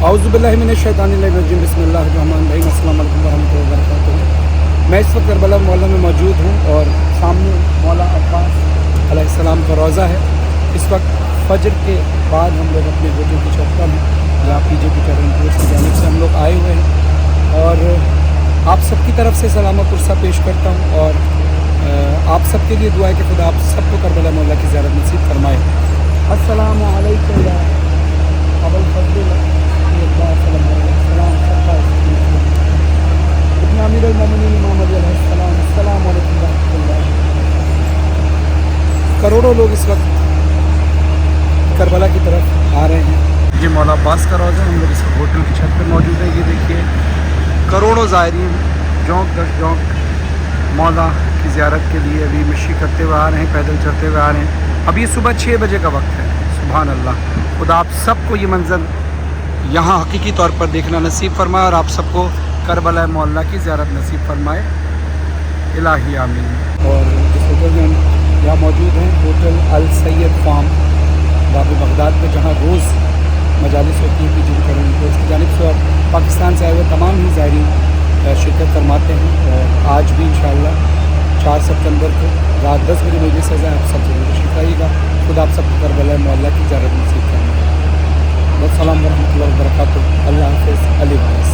औज़ुबिल्लाहि मिनश्शैतानिर्रजीम बिस्मिल्लाहिर्रहमानिर्रहीम अस्सलाम वालेकुम वरहमतुल्लाहि वबरकातुहू। मैं इस वक्त करबला मोहल्ला में मौजूद हूँ और सामने मौला अब्बास अलैहिस्सलाम का रोज़ा है। इस वक्त फजर के बाद हम लोग अपने होटल की छत पर हैं, जहाँ PJP टूरिस्ट की जानिब से हम लोग आए हुए हैं और आप सबकी तरफ से सलाम पुरसा पेश करता हूँ और आप सबके लिए दुआ है कि खुदा आप सबको करबला मोहल्ला की ज़ियारत नसीब फरमाए। अस्सलामु अलैकुम या अबुल फज़ल करोड़ों लोग इस वक्त करबला की तरफ आ रहे हैं। ये मौला अब्बास का रोज़ा, हम लोग इस वक्त होटल की छत पर मौजूद है। ये देखिए करोड़ों ज़ायरीन जौंक दर जौंक मौला की ज़ियारत के लिए अभी मशी करते हुए आ रहे हैं, पैदल चलते हुए आ रहे हैं। अब ये सुबह 6 बजे का वक्त है। सुभान अल्लाह, खुदा आप सबको ये मंज़र यहाँ हकीकी तौर पर देखना नसीब फरमाए और आप सबको करबला मोहल्ला की ज़ियारत नसीब फरमाए। इलाही आमीन। और जिस होटल में हम यहाँ मौजूद हैं, होटल अल सैयद फार्म बाबू बगदाद में, जहाँ रोज़ मजालिस होती है PJP टूरिस्ट की जानिब से और पाकिस्तान से आए हुए तमाम ही ज़ायरीन शिरकत फरमाते हैं। और आज भी इंशाअल्लाह 4 सितंबर को रात 10 बजे मुझे सज़ा आप सब जरूर तशरीफ़ लाइएगा। खुदा आप सबको करबला मोहल्ला की ज़ियारत नसीब फरमाए। अस्सलाम वालेकुम वरहमतुल्लाहि वबरकातुहू। अल्लाह हाफ़िज़। अली वारिस।